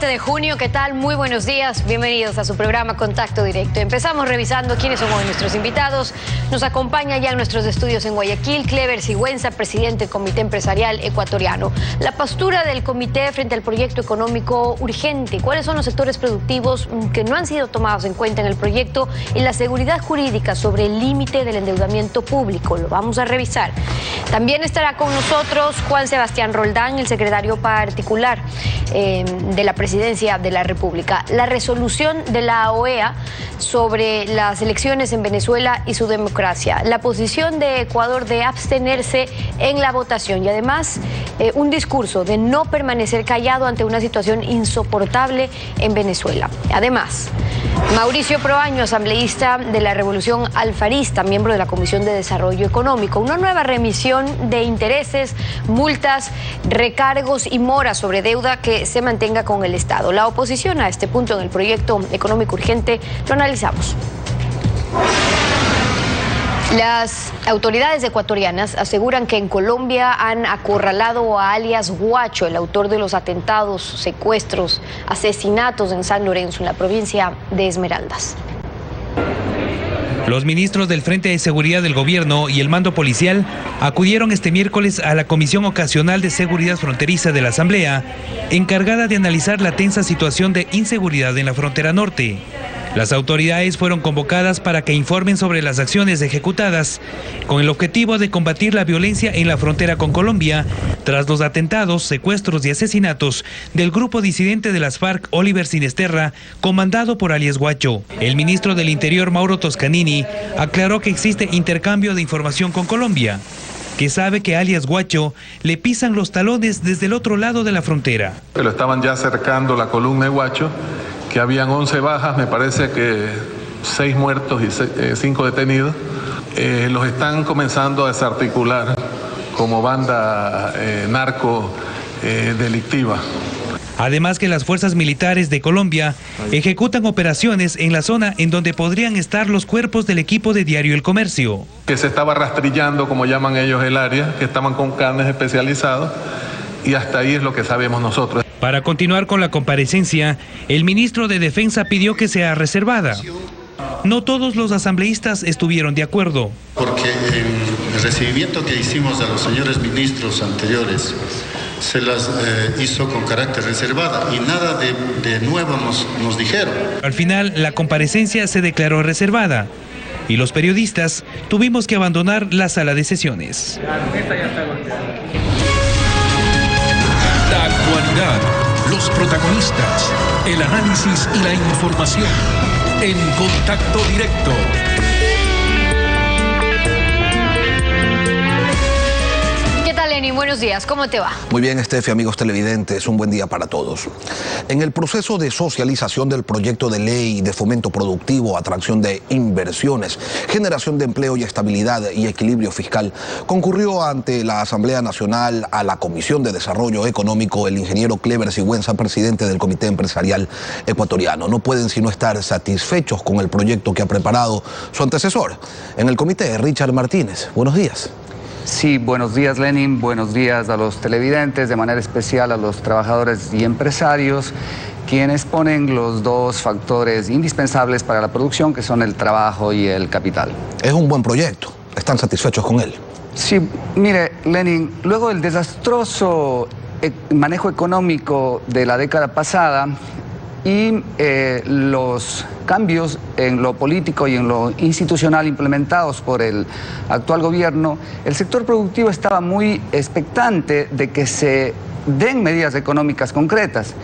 7 de junio, ¿qué tal? Muy buenos días, bienvenidos a su programa Contacto Directo. Empezamos revisando quiénes son hoy nuestros invitados. Nos acompaña ya en nuestros estudios en Guayaquil, Cleber Sigüenza, presidente del Comité Empresarial Ecuatoriano. La postura del comité frente al proyecto económico urgente, cuáles son los sectores productivos que no han sido tomados en cuenta en el proyecto y la seguridad jurídica sobre el límite del endeudamiento público. Lo vamos a revisar. También estará con nosotros Juan Sebastián Roldán, el secretario particular de la Presidencia de la República. La resolución de la OEA sobre las elecciones en Venezuela y su democracia. La posición de Ecuador de abstenerse en la votación y además un discurso de no permanecer callado ante una situación insoportable en Venezuela. Además, Mauricio Proaño, asambleísta de la Revolución Alfarista, miembro de la Comisión de Desarrollo Económico. Una nueva remisión de intereses, multas, recargos y moras sobre deuda que se mantenga con el Estado. La oposición a este punto en el proyecto económico urgente lo analizamos. Las autoridades ecuatorianas aseguran que en Colombia han acorralado a alias Guacho, el autor de los atentados, secuestros, asesinatos en San Lorenzo, en la provincia de Esmeraldas. Los ministros del Frente de Seguridad del Gobierno y el mando policial acudieron este miércoles a la Comisión Ocasional de Seguridad Fronteriza de la Asamblea, encargada de analizar la tensa situación de inseguridad en la frontera norte. Las autoridades fueron convocadas para que informen sobre las acciones ejecutadas con el objetivo de combatir la violencia en la frontera con Colombia tras los atentados, secuestros y asesinatos del grupo disidente de las FARC Oliver Sinesterra, comandado por alias Guacho. El ministro del Interior, Mauro Toscanini, aclaró que existe intercambio de información con Colombia, que sabe que alias Guacho le pisan los talones desde el otro lado de la frontera. Lo estaban ya acercando la columna de Guacho, que habían 11 bajas, me parece que 6 muertos y 5 detenidos. Los están comenzando a desarticular como banda narco delictiva. Además que las fuerzas militares de Colombia ejecutan operaciones en la zona en donde podrían estar los cuerpos del equipo de Diario El Comercio. Que se estaba rastrillando, como llaman ellos, el área, que estaban con carnes especializados, y hasta ahí es lo que sabemos nosotros. Para continuar con la comparecencia, el ministro de Defensa pidió que sea reservada. No todos los asambleístas estuvieron de acuerdo. Porque el recibimiento que hicimos a los señores ministros anteriores se las hizo con carácter reservada y nada de nuevo nos dijeron. Al final, la comparecencia se declaró reservada y los periodistas tuvimos que abandonar la sala de sesiones. La actualidad, los protagonistas, el análisis y la información en Contacto Directo. Lenin, buenos días, ¿cómo te va? Muy bien, Estefi, amigos televidentes, un buen día para todos. En el proceso de socialización del proyecto de ley de fomento productivo, atracción de inversiones, generación de empleo y estabilidad y equilibrio fiscal, concurrió ante la Asamblea Nacional a la Comisión de Desarrollo Económico el ingeniero Cleber Sigüenza, presidente del Comité Empresarial Ecuatoriano. No pueden sino estar satisfechos con el proyecto que ha preparado su antecesor en el comité, Richard Martínez. Buenos días. Sí, buenos días, Lenin, buenos días a los televidentes, de manera especial a los trabajadores y empresarios, quienes ponen los dos factores indispensables para la producción, que son el trabajo y el capital. Es un buen proyecto, ¿están satisfechos con él? Sí, mire, Lenin, luego del desastroso manejo económico de la década pasada y los cambios en lo político y en lo institucional implementados por el actual gobierno, el sector productivo estaba muy expectante de que se den medidas económicas concretas.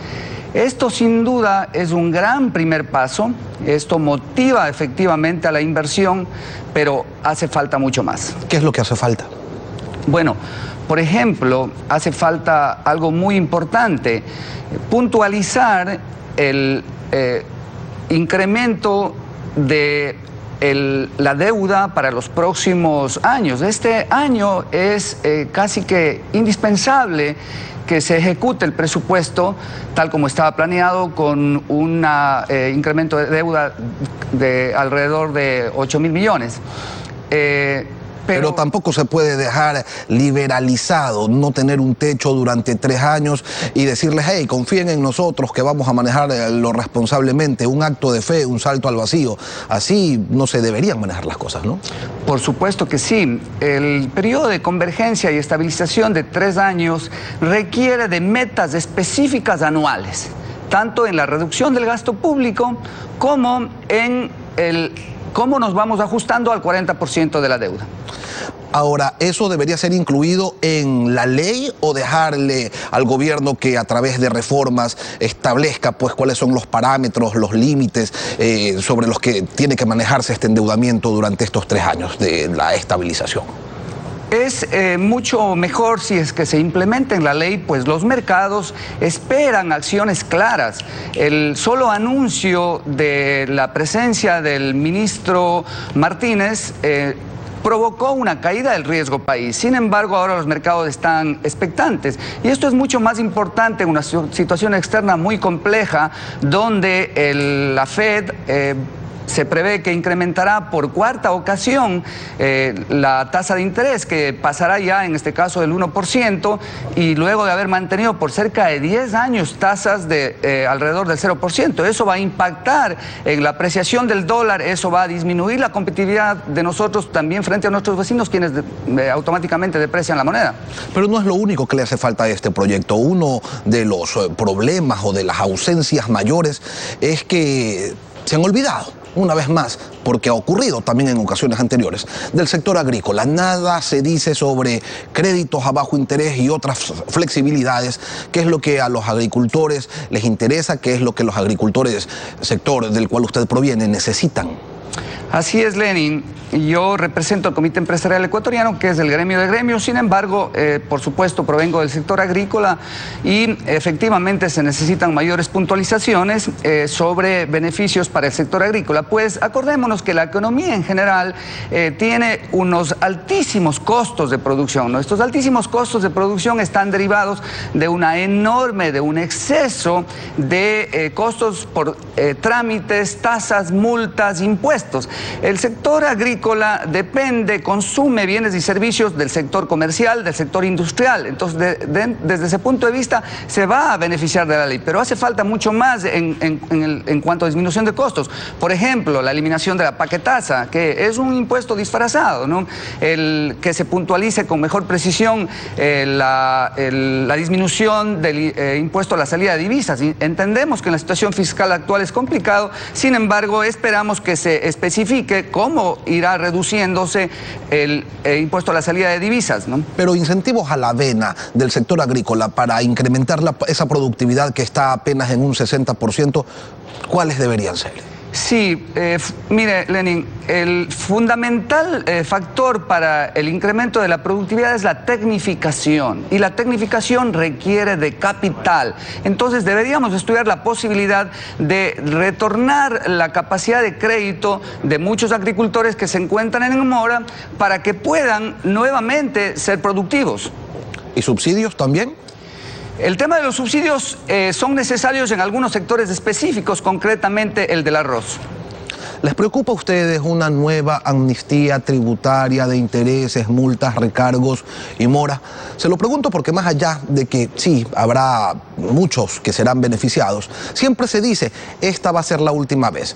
Esto sin duda es un gran primer paso, esto motiva efectivamente a la inversión, pero hace falta mucho más. ¿Qué es lo que hace falta? Bueno, por ejemplo, hace falta algo muy importante, puntualizar el incremento de la deuda para los próximos años. Este año es casi que indispensable que se ejecute el presupuesto tal como estaba planeado, con un incremento de deuda de alrededor de 8.000 millones. Pero tampoco se puede dejar liberalizado, no tener un techo durante 3 años y decirles, hey, confíen en nosotros que vamos a manejarlo responsablemente, un acto de fe, un salto al vacío. Así no se deberían manejar las cosas, ¿no? Por supuesto que sí. El periodo de convergencia y estabilización de 3 años requiere de metas específicas anuales, tanto en la reducción del gasto público como en cómo nos vamos ajustando al 40% de la deuda. Ahora, ¿eso debería ser incluido en la ley o dejarle al gobierno que a través de reformas establezca pues cuáles son los parámetros, los límites sobre los que tiene que manejarse este endeudamiento durante estos 3 años de la estabilización? Es mucho mejor si es que se implementa en la ley, pues los mercados esperan acciones claras. El solo anuncio de la presencia del ministro Martínez provocó una caída del riesgo país. Sin embargo, ahora los mercados están expectantes. Y esto es mucho más importante en una situación externa muy compleja, donde la Fed se prevé que incrementará por 4ª ocasión la tasa de interés, que pasará ya en este caso del 1%, y luego de haber mantenido por cerca de 10 años tasas de alrededor del 0%. Eso va a impactar en la apreciación del dólar, eso va a disminuir la competitividad de nosotros también frente a nuestros vecinos, quienes automáticamente deprecian la moneda. Pero no es lo único que le hace falta a este proyecto. Uno de los problemas o de las ausencias mayores es que se han olvidado, una vez más, porque ha ocurrido también en ocasiones anteriores, del sector agrícola. Nada se dice sobre créditos a bajo interés y otras flexibilidades, qué es lo que a los agricultores les interesa, qué es lo que los agricultores, sector del cual usted proviene, necesitan. Así es, Lenin. Yo represento al Comité Empresarial Ecuatoriano, que es el gremio de gremios. Sin embargo, por supuesto, provengo del sector agrícola y efectivamente se necesitan mayores puntualizaciones sobre beneficios para el sector agrícola. Pues acordémonos que la economía en general tiene unos altísimos costos de producción, ¿no? Estos altísimos costos de producción están derivados de un exceso de costos por trámites, tasas, multas, impuestos. El sector agrícola consume bienes y servicios del sector comercial, del sector industrial. Entonces, desde ese punto de vista, se va a beneficiar de la ley. Pero hace falta mucho más en cuanto a disminución de costos. Por ejemplo, la eliminación de la paquetaza, que es un impuesto disfrazado, ¿no? El que se puntualice con mejor precisión la disminución del impuesto a la salida de divisas. Entendemos que en la situación fiscal actual es complicado, sin embargo, esperamos que se especifique cómo irá reduciéndose el impuesto a la salida de divisas, ¿no? Pero incentivos a la avena del sector agrícola para incrementar esa productividad que está apenas en un 60%, ¿cuáles deberían ser? Sí, mire, Lenin, el fundamental factor para el incremento de la productividad es la tecnificación, y la tecnificación requiere de capital. Entonces deberíamos estudiar la posibilidad de retornar la capacidad de crédito de muchos agricultores que se encuentran en mora para que puedan nuevamente ser productivos. ¿Y subsidios también? El tema de los subsidios son necesarios en algunos sectores específicos, concretamente el del arroz. ¿Les preocupa a ustedes una nueva amnistía tributaria de intereses, multas, recargos y mora? Se lo pregunto porque más allá de que sí, habrá muchos que serán beneficiados, siempre se dice, esta va a ser la última vez.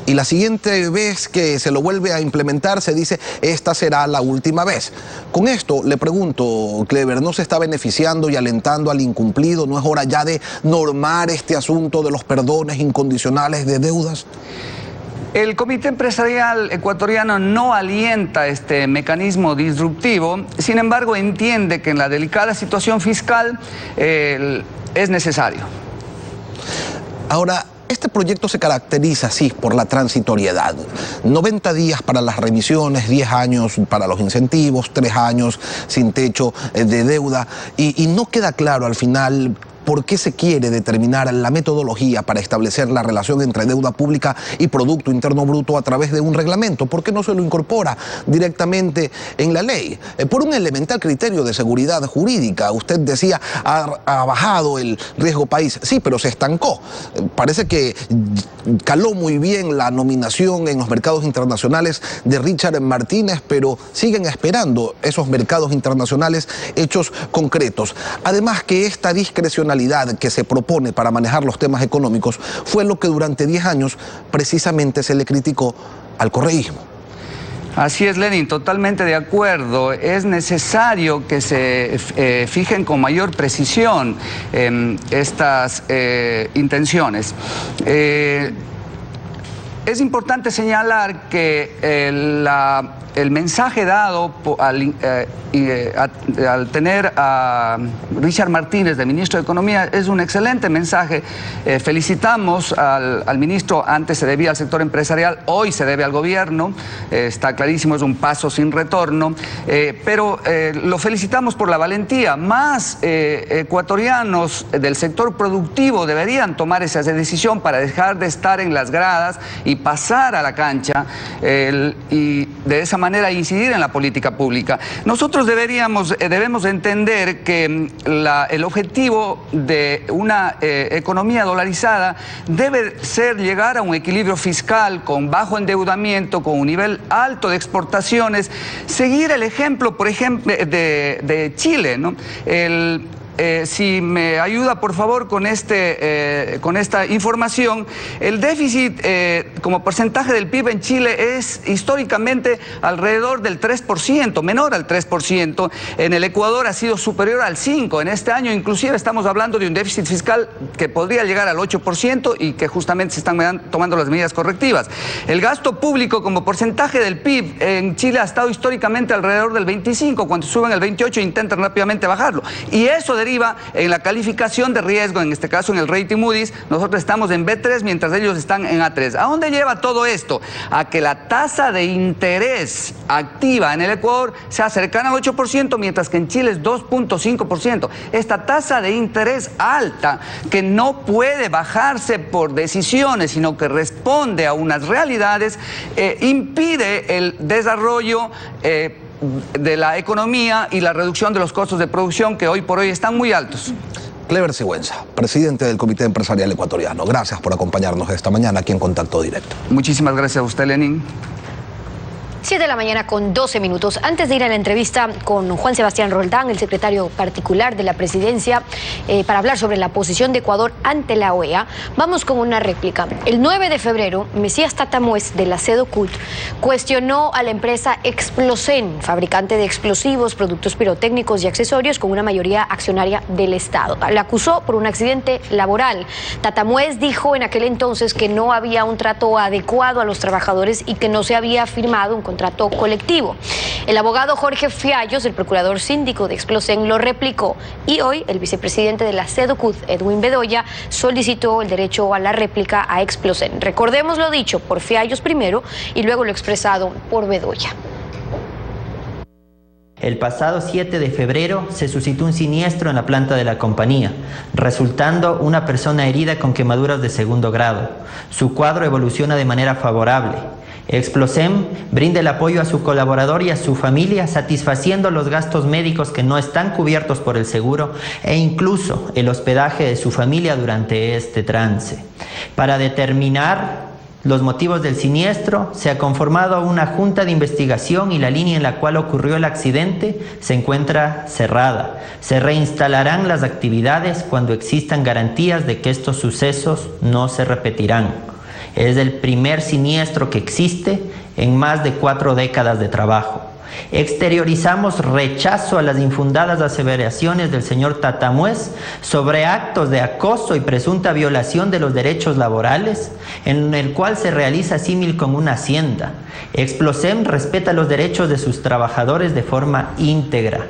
Y la siguiente vez que se lo vuelve a implementar se dice, esta será la última vez. Con esto le pregunto, Clever, ¿no se está beneficiando y alentando al incumplido? ¿No es hora ya de normar este asunto de los perdones incondicionales de deudas? El Comité Empresarial Ecuatoriano no alienta este mecanismo disruptivo, sin embargo entiende que en la delicada situación fiscal es necesario. Ahora, este proyecto se caracteriza, sí, por la transitoriedad. 90 días para las remisiones, 10 años para los incentivos, 3 años sin techo de deuda. Y no queda claro al final por qué se quiere determinar la metodología para establecer la relación entre deuda pública y Producto Interno Bruto a través de un reglamento. ¿Por qué no se lo incorpora directamente en la ley? Por un elemental criterio de seguridad jurídica. Usted decía, ha bajado el riesgo país. Sí, pero se estancó. Parece que caló muy bien la nominación en los mercados internacionales de Richard Martínez, pero siguen esperando esos mercados internacionales hechos concretos. Además que esta discrecionalidad que se propone para manejar los temas económicos fue lo que durante 10 años precisamente se le criticó al correísmo. Así es, Lenin, totalmente de acuerdo. Es necesario que se fijen con mayor precisión estas intenciones. Es importante señalar que el mensaje dado al tener a Richard Martínez de ministro de Economía es un excelente mensaje. Felicitamos al ministro. Antes se debía al sector empresarial, hoy se debe al gobierno. Está clarísimo, es un paso sin retorno, pero lo felicitamos por la valentía. Más ecuatorianos del sector productivo deberían tomar esa decisión para dejar de estar en las gradas y pasar a la cancha y de esa manera incidir en la política pública. Nosotros debemos entender que el objetivo de una economía dolarizada debe ser llegar a un equilibrio fiscal con bajo endeudamiento, con un nivel alto de exportaciones, seguir el ejemplo, por ejemplo, de Chile, ¿no? Si me ayuda, por favor, con esta información, el déficit como porcentaje del PIB en Chile es históricamente alrededor del 3%, menor al 3%. En el Ecuador ha sido superior al 5%. En este año, inclusive, estamos hablando de un déficit fiscal que podría llegar al 8% y que justamente se están tomando las medidas correctivas. El gasto público como porcentaje del PIB en Chile ha estado históricamente alrededor del 25%. Cuando suben al 28% intentan rápidamente bajarlo. Y eso deriva en la calificación de riesgo, en este caso en el rating Moody's. Nosotros estamos en B3 mientras ellos están en A3. ¿A dónde lleva todo esto? A que la tasa de interés activa en el Ecuador sea cercana al 8%, mientras que en Chile es 2.5%. Esta tasa de interés alta, que no puede bajarse por decisiones, sino que responde a unas realidades, impide el desarrollo de la economía y la reducción de los costos de producción, que hoy por hoy están muy altos. Clever Sigüenza, presidente del Comité Empresarial Ecuatoriano. Gracias por acompañarnos esta mañana aquí en Contacto Directo. Muchísimas gracias a usted, Lenin. 7 de la mañana con 12 minutos. Antes de ir a la entrevista con Juan Sebastián Roldán, el secretario particular de la presidencia, para hablar sobre la posición de Ecuador ante la OEA, vamos con una réplica. El 9 de febrero, Mesías Tatamuez de la Sedocult cuestionó a la empresa Explosen, fabricante de explosivos, productos pirotécnicos y accesorios con una mayoría accionaria del Estado. La acusó por un accidente laboral. Tatamuez dijo en aquel entonces que no había un trato adecuado a los trabajadores y que no se había firmado un contrato colectivo. El abogado Jorge Fiallos, el procurador síndico de Explosen, lo replicó y hoy el vicepresidente de la Sedocult, Edwin Bedoya, solicitó el derecho a la réplica a Explosen. Recordemos lo dicho por Fiallos primero y luego lo expresado por Bedoya. El pasado 7 de febrero se suscitó un siniestro en la planta de la compañía, resultando una persona herida con quemaduras de segundo grado. Su cuadro evoluciona de manera favorable. Explosem brinda el apoyo a su colaborador y a su familia, satisfaciendo los gastos médicos que no están cubiertos por el seguro e incluso el hospedaje de su familia durante este trance. Para determinar los motivos del siniestro, se ha conformado una junta de investigación y la línea en la cual ocurrió el accidente se encuentra cerrada. Se reinstalarán las actividades cuando existan garantías de que estos sucesos no se repetirán. Es el primer siniestro que existe en más de 4 décadas de trabajo. Exteriorizamos rechazo a las infundadas aseveraciones del señor Tatamuez sobre actos de acoso y presunta violación de los derechos laborales, en el cual se realiza símil con una hacienda. Explosem respeta los derechos de sus trabajadores de forma íntegra.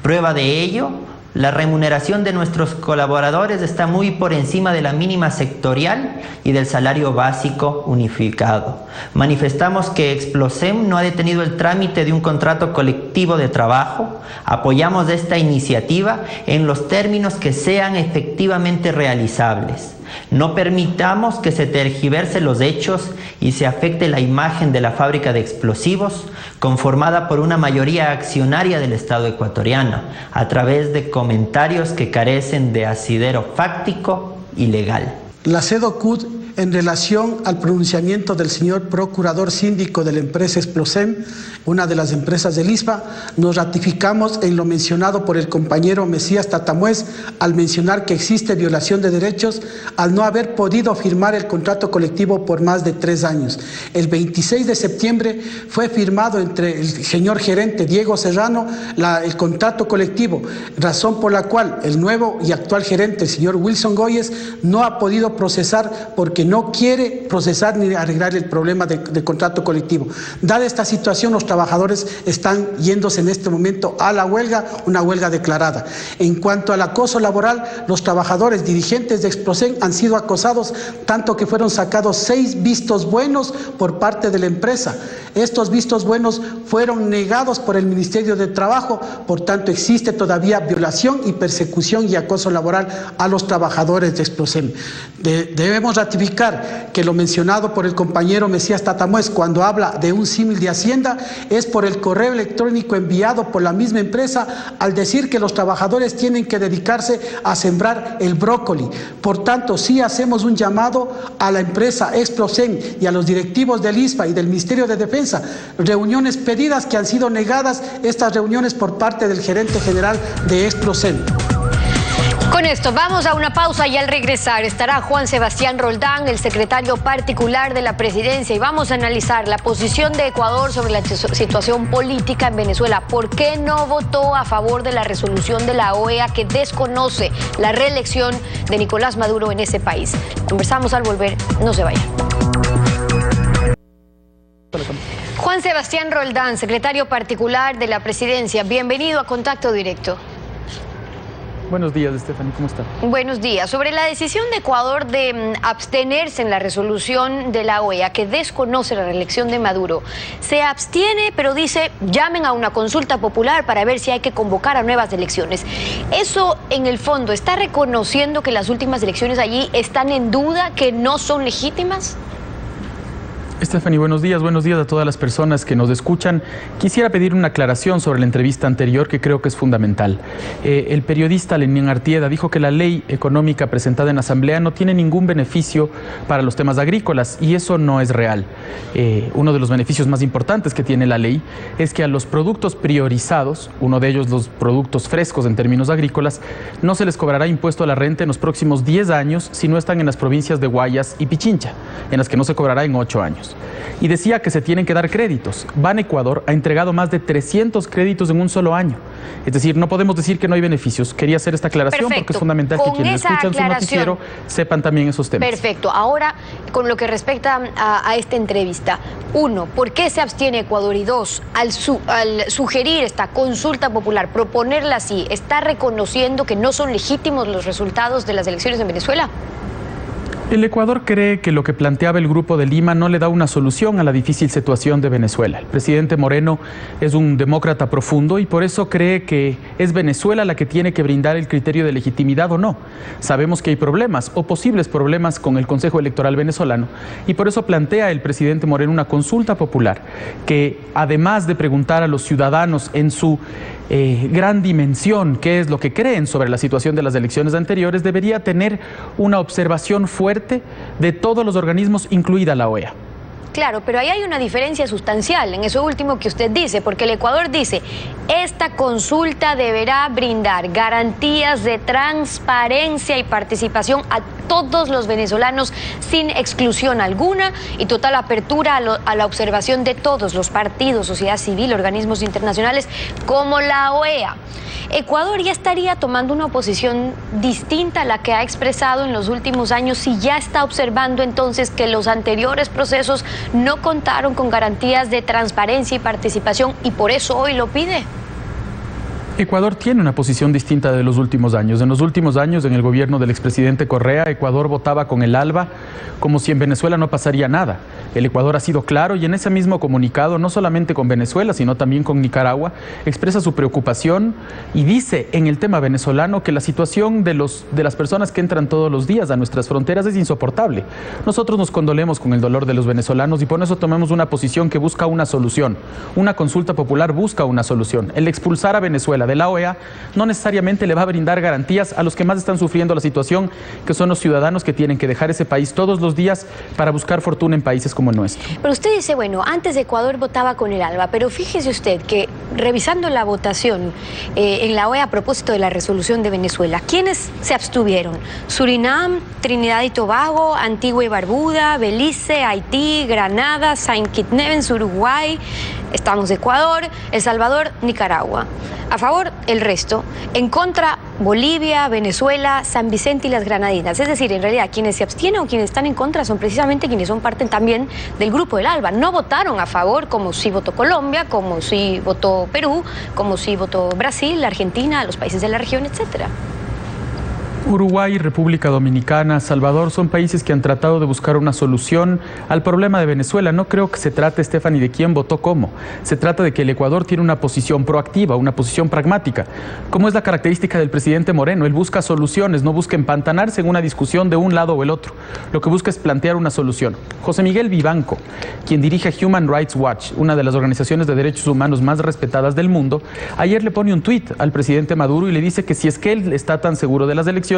Prueba de ello, La remuneración de nuestros colaboradores está muy por encima de la mínima sectorial y del salario básico unificado. Manifestamos que Explosem no ha detenido el trámite de un contrato colectivo de trabajo. Apoyamos esta iniciativa en los términos que sean efectivamente realizables. No permitamos que se tergiversen los hechos y se afecte la imagen de la fábrica de explosivos conformada por una mayoría accionaria del Estado ecuatoriano a través de comentarios que carecen de asidero fáctico y legal. La CEDOCUD, en relación al pronunciamiento del señor procurador síndico de la empresa Explosem, una de las empresas del ISPA, nos ratificamos en lo mencionado por el compañero Mesías Tatamuez al mencionar que existe violación de derechos al no haber podido firmar el contrato colectivo por más de 3 años. El 26 de septiembre fue firmado entre el señor gerente Diego Serrano el contrato colectivo, razón por la cual el nuevo y actual gerente, el señor Wilson Goyes, no ha podido procesar porque no quiere procesar ni arreglar el problema de contrato colectivo. Dada esta situación, los trabajadores están yéndose en este momento a la huelga, una huelga declarada. En cuanto al acoso laboral, los trabajadores dirigentes de Explosem han sido acosados, tanto que fueron sacados 6 vistos buenos por parte de la empresa. Estos vistos buenos fueron negados por el Ministerio de Trabajo, por tanto existe todavía violación y persecución y acoso laboral a los trabajadores de Explosem. Debemos ratificar que lo mencionado por el compañero Mesías Tatamuez cuando habla de un símil de Hacienda es por el correo electrónico enviado por la misma empresa al decir que los trabajadores tienen que dedicarse a sembrar el brócoli. Por tanto, sí hacemos un llamado a la empresa Explosem y a los directivos del ISPA y del Ministerio de Defensa, reuniones pedidas que han sido negadas, estas reuniones por parte del gerente general de Explosem. Con esto vamos a una pausa y al regresar estará Juan Sebastián Roldán, el secretario particular de la presidencia, y vamos a analizar la posición de Ecuador sobre la situación política en Venezuela. ¿Por qué no votó a favor de la resolución de la OEA que desconoce la reelección de Nicolás Maduro en ese país? Conversamos al volver, no se vayan. Juan Sebastián Roldán, secretario particular de la presidencia, bienvenido a Contacto Directo. Buenos días, Stephanie, ¿cómo está? Buenos días. Sobre la decisión de Ecuador de abstenerse en la resolución de la OEA que desconoce la reelección de Maduro, se abstiene, pero dice, llamen a una consulta popular para ver si hay que convocar a nuevas elecciones. ¿Eso, en el fondo, está reconociendo que las últimas elecciones allí están en duda, que no son legítimas? Stephanie, buenos días a todas las personas que nos escuchan. Quisiera pedir una aclaración sobre la entrevista anterior que creo que es fundamental. El periodista Lenín Artieda dijo que la ley económica presentada en Asamblea no tiene ningún beneficio para los temas agrícolas y eso no es real. Uno de los beneficios más importantes que tiene la ley es que a los productos priorizados, uno de ellos los productos frescos en términos agrícolas, no se les cobrará impuesto a la renta en los próximos 10 años si no están en las provincias de Guayas y Pichincha, en las que no se cobrará en 8 años. Y decía que se tienen que dar créditos. Ban Ecuador ha entregado más de 300 créditos en un solo año. Es decir, no podemos decir que no hay beneficios. Quería hacer esta aclaración. Perfecto. Porque es fundamental que quienes escuchan su noticiero sepan también esos temas. Perfecto. Ahora, con lo que respecta a esta entrevista, 1, ¿por qué se abstiene Ecuador? Y 2, al sugerir esta consulta popular, proponerla así, ¿está reconociendo que no son legítimos los resultados de las elecciones en Venezuela? El Ecuador cree que lo que planteaba el Grupo de Lima no le da una solución a la difícil situación de Venezuela. El presidente Moreno es un demócrata profundo y por eso cree que es Venezuela la que tiene que brindar el criterio de legitimidad o no. Sabemos que hay problemas o posibles problemas con el Consejo Electoral venezolano y por eso plantea el presidente Moreno una consulta popular que, además de preguntar a los ciudadanos en su gran dimensión qué es lo que creen sobre la situación de las elecciones anteriores, debería tener una observación fuerte de todos los organismos, incluida la OEA. Claro, pero ahí hay una diferencia sustancial en eso último que usted dice, porque el Ecuador dice, esta consulta deberá brindar garantías de transparencia y participación a todos los venezolanos sin exclusión alguna y total apertura a la observación de todos los partidos, sociedad civil, organismos internacionales como la OEA. Ecuador ya estaría tomando una posición distinta a la que ha expresado en los últimos años si ya está observando entonces que los anteriores procesos no contaron con garantías de transparencia y participación y por eso hoy lo pide. Ecuador tiene una posición distinta de los últimos años. En los últimos años, en el gobierno del expresidente Correa, Ecuador votaba con el ALBA como si en Venezuela no pasaría nada. El Ecuador ha sido claro y en ese mismo comunicado, no solamente con Venezuela, sino también con Nicaragua, expresa su preocupación y dice en el tema venezolano que la situación de las personas que entran todos los días a nuestras fronteras es insoportable. Nosotros nos condolemos con el dolor de los venezolanos y por eso tomamos una posición que busca una solución. Una consulta popular busca una solución. El expulsar a Venezuela de la OEA no necesariamente le va a brindar garantías a los que más están sufriendo la situación, que son los ciudadanos que tienen que dejar ese país todos los días para buscar fortuna en países como el nuestro. Pero usted dice, bueno, antes Ecuador votaba con el ALBA, pero fíjese usted que revisando la votación en la OEA a propósito de la resolución de Venezuela, ¿quiénes se abstuvieron? Surinam, Trinidad y Tobago, Antigua y Barbuda, Belice, Haití, Granada, Saint Kitts Nevis, Uruguay, estamos Ecuador, El Salvador, Nicaragua. A favor, el resto. En contra, Bolivia, Venezuela, San Vicente y las Granadinas. Es decir, en realidad, quienes se abstienen o quienes están en contra son precisamente quienes son parte también del grupo del ALBA. No votaron a favor, como sí votó Colombia, como sí votó Perú, como sí votó Brasil, Argentina, los países de la región, etcétera. Uruguay, República Dominicana, Salvador son países que han tratado de buscar una solución al problema de Venezuela. No creo que se trate, Stephanie, de quién votó cómo. Se trata de que el Ecuador tiene una posición proactiva, una posición pragmática, como es la característica del presidente Moreno. Él busca soluciones, no busca empantanarse en una discusión de un lado o el otro. Lo que busca es plantear una solución. José Miguel Vivanco, quien dirige Human Rights Watch, una de las organizaciones de derechos humanos más respetadas del mundo, ayer le pone un tuit al presidente Maduro y le dice que si es que él está tan seguro de las elecciones,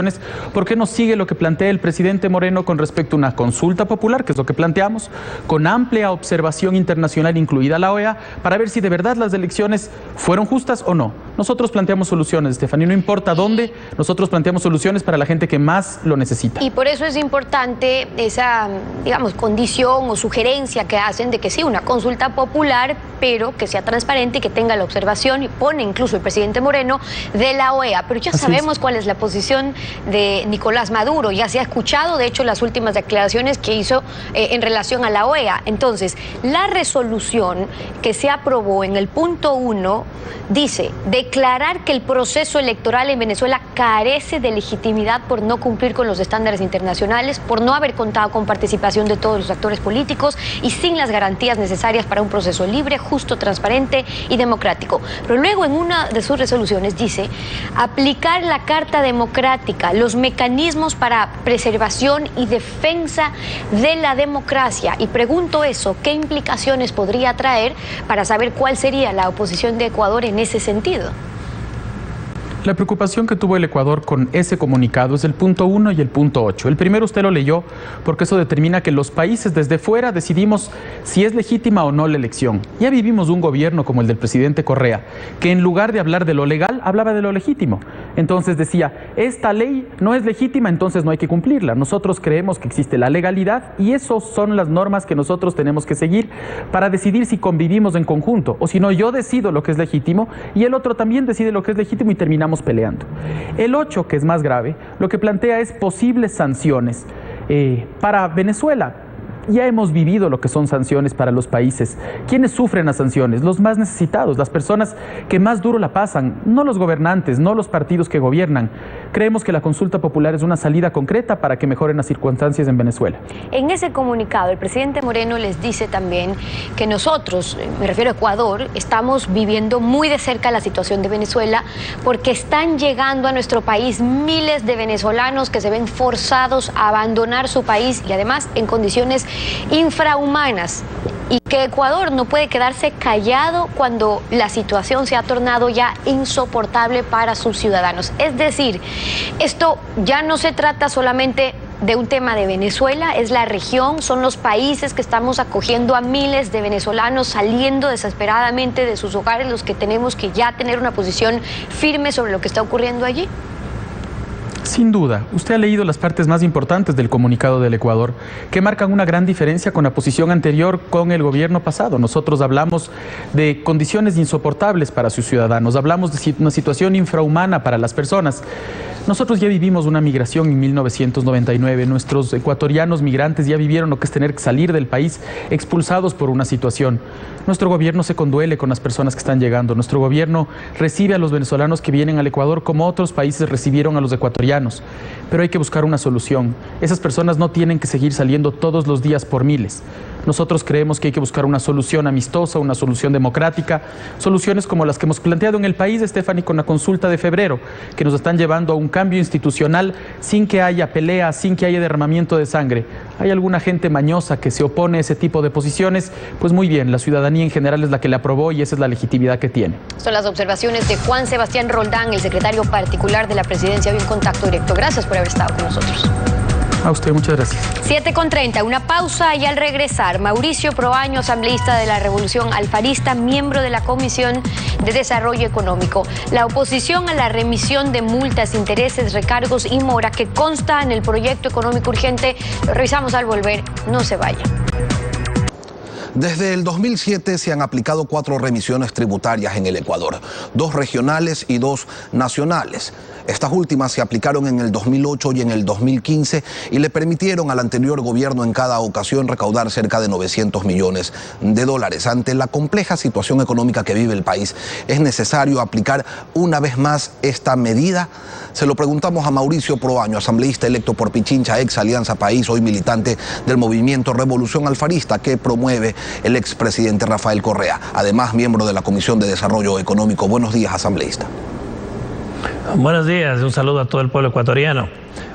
¿por qué no sigue lo que plantea el presidente Moreno con respecto a una consulta popular, que es lo que planteamos, con amplia observación internacional incluida la OEA, para ver si de verdad las elecciones fueron justas o no? Nosotros planteamos soluciones, Stephanie, no importa dónde, nosotros planteamos soluciones para la gente que más lo necesita. Y por eso es importante esa, digamos, condición o sugerencia que hacen de que sí, una consulta popular, pero que sea transparente y que tenga la observación, y pone incluso el presidente Moreno, de la OEA. Pero ya sabemos cuál es la posición de Nicolás Maduro, ya se ha escuchado, de hecho, las últimas declaraciones que hizo en relación a la OEA. Entonces, la resolución que se aprobó en el punto 1 dice: declarar que el proceso electoral en Venezuela carece de legitimidad por no cumplir con los estándares internacionales, por no haber contado con participación de todos los actores políticos y sin las garantías necesarias para un proceso libre, justo, transparente y democrático. Pero luego en una de sus resoluciones dice: aplicar la Carta Democrática, los mecanismos para preservación y defensa de la democracia. Y pregunto eso, ¿qué implicaciones podría traer para saber cuál sería la oposición de Ecuador en ese sentido? La preocupación que tuvo el Ecuador con ese comunicado es el punto 1 y el punto 8. El primero usted lo leyó porque eso determina que los países desde fuera decidimos si es legítima o no la elección. Ya vivimos un gobierno como el del presidente Correa, que en lugar de hablar de lo legal, hablaba de lo legítimo. Entonces decía, esta ley no es legítima, entonces no hay que cumplirla. Nosotros creemos que existe la legalidad y esas son las normas que nosotros tenemos que seguir para decidir si convivimos en conjunto. O si no, yo decido lo que es legítimo y el otro también decide lo que es legítimo y terminamos peleando. El 8, que es más grave, lo que plantea es posibles sanciones para Venezuela. Ya hemos vivido lo que son sanciones para los países. ¿Quiénes sufren las sanciones? Los más necesitados, las personas que más duro la pasan, no los gobernantes, no los partidos que gobiernan. Creemos que la consulta popular es una salida concreta para que mejoren las circunstancias en Venezuela. En ese comunicado, el presidente Moreno les dice también que nosotros, me refiero a Ecuador, estamos viviendo muy de cerca la situación de Venezuela porque están llegando a nuestro país miles de venezolanos que se ven forzados a abandonar su país y además en condiciones infrahumanas, y que Ecuador no puede quedarse callado cuando la situación se ha tornado ya insoportable para sus ciudadanos. Es decir, esto ya no se trata solamente de un tema de Venezuela, es la región, son los países que estamos acogiendo a miles de venezolanos saliendo desesperadamente de sus hogares, los que tenemos que ya tener una posición firme sobre lo que está ocurriendo allí. Sin duda, usted ha leído las partes más importantes del comunicado del Ecuador, que marcan una gran diferencia con la posición anterior con el gobierno pasado. Nosotros hablamos de condiciones insoportables para sus ciudadanos, hablamos de una situación infrahumana para las personas. Nosotros ya vivimos una migración en 1999, nuestros ecuatorianos migrantes ya vivieron lo que es tener que salir del país expulsados por una situación. Nuestro gobierno se conduele con las personas que están llegando, nuestro gobierno recibe a los venezolanos que vienen al Ecuador como otros países recibieron a los ecuatorianos, pero hay que buscar una solución. Esas personas no tienen que seguir saliendo todos los días por miles. Nosotros creemos que hay que buscar una solución amistosa, una solución democrática, soluciones como las que hemos planteado en el país, Stephanie, con la consulta de febrero, que nos están llevando a un cambio institucional sin que haya pelea, sin que haya derramamiento de sangre. ¿Hay alguna gente mañosa que se opone a ese tipo de posiciones? Pues muy bien, la ciudadanía en general es la que le aprobó y esa es la legitimidad que tiene. Son las observaciones de Juan Sebastián Roldán, el secretario particular de la Presidencia, hoy en Contacto Directo. Gracias por haber estado con nosotros. A usted, muchas gracias. 7:30, una pausa y al regresar, Mauricio Proaño, asambleísta de la Revolución Alfarista, miembro de la Comisión de Desarrollo Económico. La oposición a la remisión de multas, intereses, recargos y mora que consta en el proyecto económico urgente, lo revisamos al volver, no se vaya. Desde el 2007 se han aplicado 4 remisiones tributarias en el Ecuador, 2 regionales y 2 nacionales. Estas últimas se aplicaron en el 2008 y en el 2015 y le permitieron al anterior gobierno en cada ocasión recaudar cerca de 900 millones de dólares. Ante la compleja situación económica que vive el país, ¿es necesario aplicar una vez más esta medida? Se lo preguntamos a Mauricio Proaño, asambleísta electo por Pichincha, ex Alianza País, hoy militante del movimiento Revolución Alfarista que promueve el expresidente Rafael Correa, además miembro de la Comisión de Desarrollo Económico. Buenos días, asambleísta. Buenos días, un saludo a todo el pueblo ecuatoriano.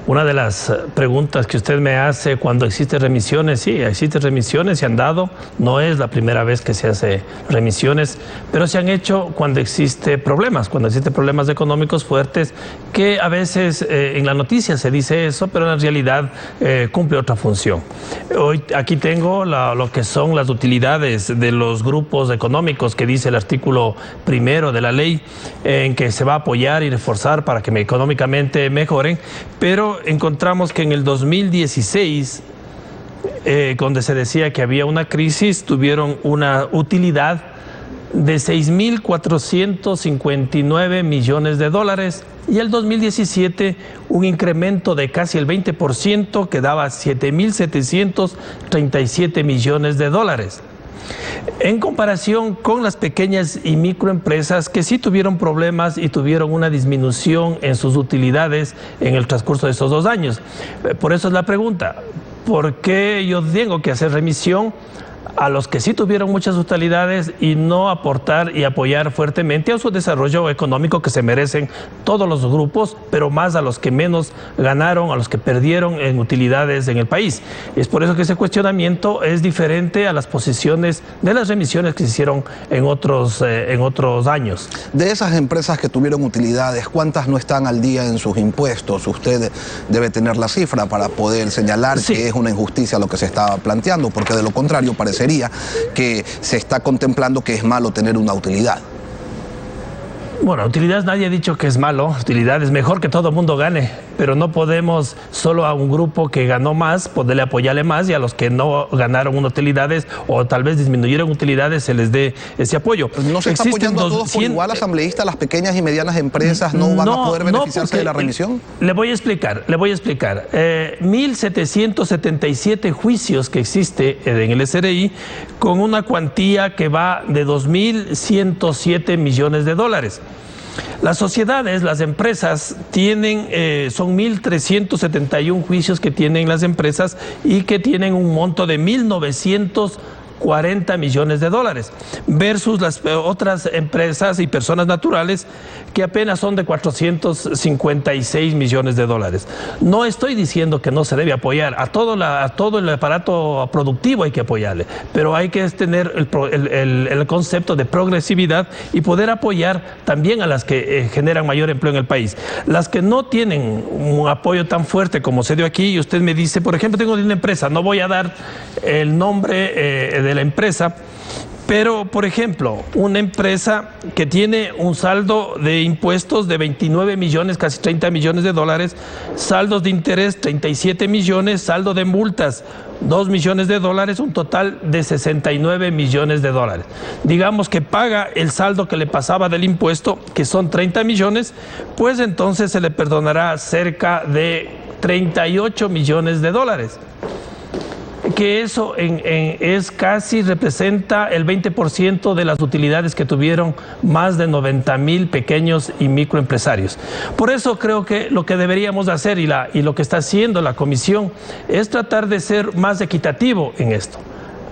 Una de las preguntas que usted me hace cuando existen remisiones, sí, existen remisiones, se han dado, no es la primera vez que se hace remisiones, pero se han hecho cuando existen problemas económicos fuertes, que a veces en la noticia se dice eso, pero en realidad cumple otra función. Hoy aquí tengo lo que son las utilidades de los grupos económicos que dice el artículo 1 de la ley, en que se va a apoyar y reforzar para que económicamente mejoren, pero encontramos que en el 2016, donde se decía que había una crisis, tuvieron una utilidad de 6.459 millones de dólares y el 2017 un incremento de casi el 20% que daba 7.737 millones de dólares. En comparación con las pequeñas y microempresas que sí tuvieron problemas y tuvieron una disminución en sus utilidades en el transcurso de estos 2 años. Por eso es la pregunta, ¿por qué yo tengo que hacer remisión a los que sí tuvieron muchas utilidades y no aportar y apoyar fuertemente a su desarrollo económico que se merecen todos los grupos, pero más a los que menos ganaron, a los que perdieron en utilidades en el país? Es por eso que ese cuestionamiento es diferente a las posiciones de las remisiones que se hicieron en otros años. De esas empresas que tuvieron utilidades, ¿cuántas no están al día en sus impuestos? Usted debe tener la cifra para poder señalar que es una injusticia lo que se estaba planteando, porque de lo contrario parecería que se está contemplando que es malo tener una utilidad. Bueno, utilidad nadie ha dicho que es malo, utilidad es mejor que todo el mundo gane, pero no podemos solo a un grupo que ganó más, poderle apoyarle más, y a los que no ganaron utilidades o tal vez disminuyeron utilidades se les dé ese apoyo. ¿No se está apoyando a todos por igual, asambleísta? ¿Las pequeñas y medianas empresas no van a poder beneficiarse de la remisión? Le voy a explicar. 1.777 juicios que existe en el SRI con una cuantía que va de 2.107 millones de dólares. Las sociedades, las empresas tienen, son 1.371 juicios que tienen las empresas y que tienen un monto de 1.940 millones de dólares, versus las otras empresas y personas naturales que apenas son de 456 millones de dólares. No estoy diciendo que no se debe apoyar, a todo el aparato productivo hay que apoyarle, pero hay que tener el concepto de progresividad y poder apoyar también a las que generan mayor empleo en el país. Las que no tienen un apoyo tan fuerte como se dio aquí, y usted me dice, por ejemplo, tengo una empresa, no voy a dar el nombre de la empresa, Pero, por ejemplo, una empresa que tiene un saldo de impuestos de 29 millones, casi 30 millones de dólares, saldos de interés 37 millones, saldo de multas 2 millones de dólares, un total de 69 millones de dólares. Digamos que paga el saldo que le pasaba del impuesto, que son 30 millones, pues entonces se le perdonará cerca de 38 millones de dólares. Que eso es casi representa el 20% de las utilidades que tuvieron más de 90,000 pequeños y microempresarios. Por eso creo que lo que deberíamos hacer y lo que está haciendo la comisión es tratar de ser más equitativo en esto.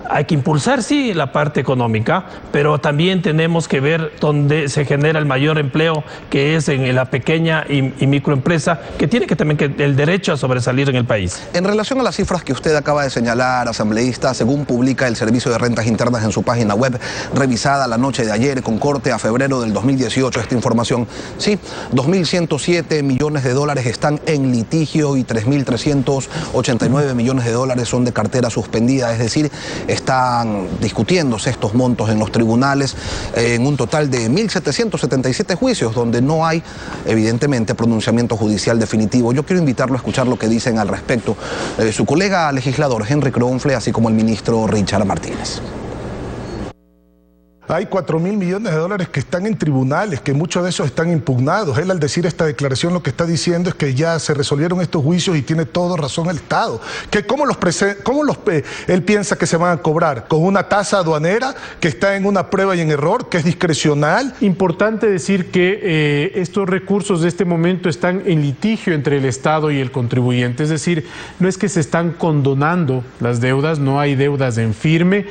Hay que impulsar, sí, la parte económica, pero también tenemos que ver dónde se genera el mayor empleo, que es en la pequeña y microempresa, que tiene que también el derecho a sobresalir en el país. En relación a las cifras que usted acaba de señalar, asambleísta, según publica el Servicio de Rentas Internas en su página web, revisada la noche de ayer con corte a febrero del 2018, esta información, sí, 2.107 millones de dólares están en litigio y 3.389 millones de dólares son de cartera suspendida, es decir, están discutiéndose estos montos en los tribunales en un total de 1.777 juicios donde no hay, evidentemente, pronunciamiento judicial definitivo. Yo quiero invitarlo a escuchar lo que dicen al respecto su colega legislador Henry Kronfle, así como el ministro Richard Martínez. Hay 4.000 millones de dólares que están en tribunales, que muchos de esos están impugnados. Él, al decir esta declaración, lo que está diciendo es que ya se resolvieron estos juicios y tiene toda razón el Estado. Él piensa que se van a cobrar con una tasa aduanera que está en una prueba y en error, que es discrecional. Importante decir que estos recursos de este momento están en litigio entre el Estado y el contribuyente. Es decir, no es que se están condonando las deudas, no hay deudas en firme.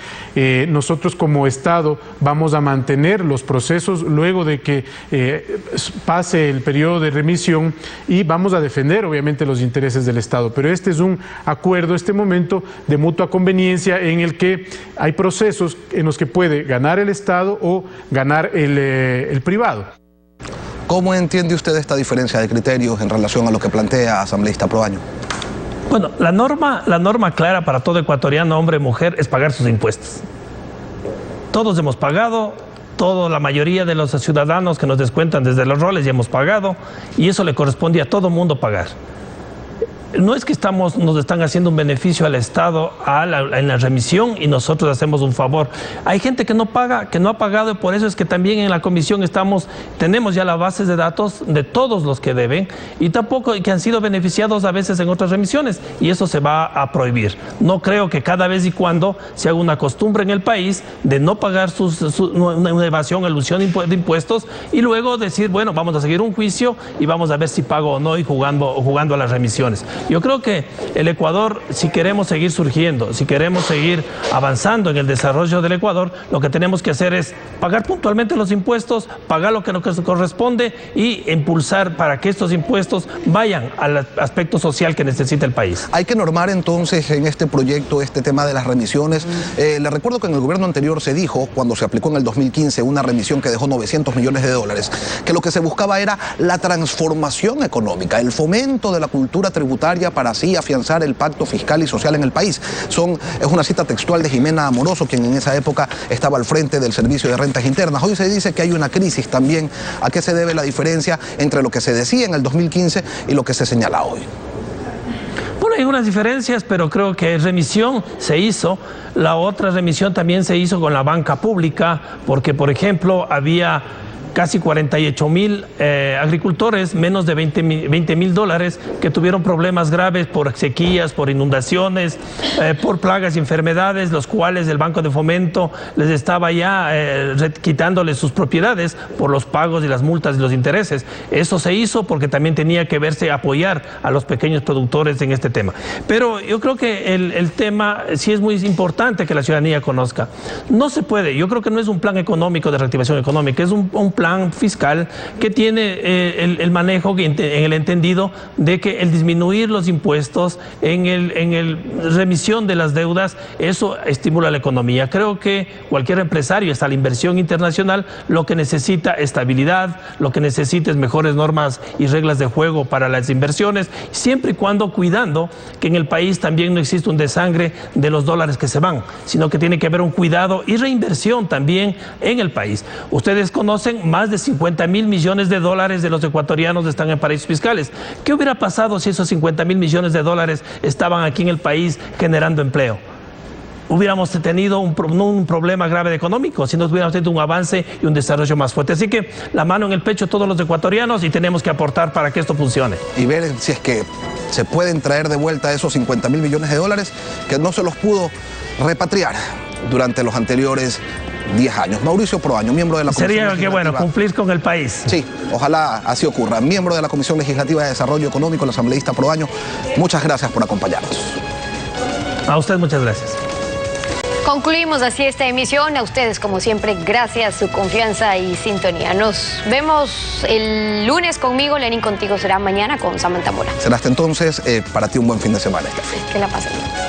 Nosotros como Estado vamos a mantener los procesos luego de que pase el periodo de remisión y vamos a defender obviamente los intereses del Estado. Pero este es un acuerdo, este momento de mutua conveniencia en el que hay procesos en los que puede ganar el Estado o ganar el privado. ¿Cómo entiende usted esta diferencia de criterios en relación a lo que plantea asambleísta Proaño? Bueno, la norma clara para todo ecuatoriano, hombre o mujer, es pagar sus impuestos. Todos hemos pagado, la mayoría de los ciudadanos que nos descuentan desde los roles ya hemos pagado y eso le corresponde a todo mundo pagar. No es que nos están haciendo un beneficio al Estado en la remisión y nosotros hacemos un favor. Hay gente que no paga, que no ha pagado y por eso es que también en la comisión tenemos ya las bases de datos de todos los que deben y tampoco que han sido beneficiados a veces en otras remisiones y eso se va a prohibir. No creo que cada vez y cuando se haga una costumbre en el país de no pagar una evasión, elusión de impuestos y luego decir, bueno, vamos a seguir un juicio y vamos a ver si pago o no y jugando a las remisiones. Yo creo que el Ecuador, si queremos seguir surgiendo, si queremos seguir avanzando en el desarrollo del Ecuador, lo que tenemos que hacer es pagar puntualmente los impuestos, pagar lo que nos corresponde y impulsar para que estos impuestos vayan al aspecto social que necesita el país. Hay que normar entonces en este proyecto este tema de las remisiones. Le recuerdo que en el gobierno anterior se dijo, cuando se aplicó en el 2015 una remisión que dejó 900 millones de dólares, que lo que se buscaba era la transformación económica, el fomento de la cultura tributaria para así afianzar el pacto fiscal y social en el país. Es una cita textual de Jimena Amoroso, quien en esa época estaba al frente del Servicio de Rentas Internas. Hoy se dice que hay una crisis también. ¿A qué se debe la diferencia entre lo que se decía en el 2015 y lo que se señala hoy? Bueno, hay unas diferencias, pero creo que remisión se hizo. La otra remisión también se hizo con la banca pública, porque, por ejemplo, había casi 48,000 agricultores, menos de 20,000 dólares, que tuvieron problemas graves por sequías, por inundaciones, por plagas y enfermedades, los cuales el Banco de Fomento les estaba ya quitándoles sus propiedades por los pagos y las multas y los intereses. Eso se hizo porque también tenía que verse apoyar a los pequeños productores en este tema. Pero yo creo que el tema sí es muy importante que la ciudadanía conozca. No se puede, yo creo que no es un plan económico de reactivación económica, es un plan plan fiscal que tiene el manejo en el entendido de que el disminuir los impuestos en el remisión de las deudas, eso estimula la economía. Creo que cualquier empresario, hasta la inversión internacional, lo que necesita es estabilidad, lo que necesita es mejores normas y reglas de juego para las inversiones, siempre y cuando cuidando que en el país también no existe un desangre de los dólares que se van, sino que tiene que haber un cuidado y reinversión también en el país. Ustedes conocen, más de 50.000 millones de dólares de los ecuatorianos están en paraísos fiscales. ¿Qué hubiera pasado si esos 50.000 millones de dólares estaban aquí en el país generando empleo? Hubiéramos tenido no un problema grave económico, sino hubiéramos tenido un avance y un desarrollo más fuerte. Así que la mano en el pecho todos los ecuatorianos y tenemos que aportar para que esto funcione. Y ver si es que se pueden traer de vuelta esos 50.000 millones de dólares que no se los pudo repatriar durante los anteriores 10 años. Mauricio Proaño, miembro de la Comisión Sería Legislativa. que bueno, cumplir con el país. Sí, ojalá así ocurra. Miembro de la Comisión Legislativa de Desarrollo Económico, el asambleísta Proaño, muchas gracias por acompañarnos. A usted muchas gracias. Concluimos así esta emisión. A ustedes, como siempre, gracias, su confianza y sintonía. Nos vemos el lunes conmigo. Lenin contigo será mañana con Samantha Mora. Será hasta entonces. Para ti un buen fin de semana. Que la pasen bien.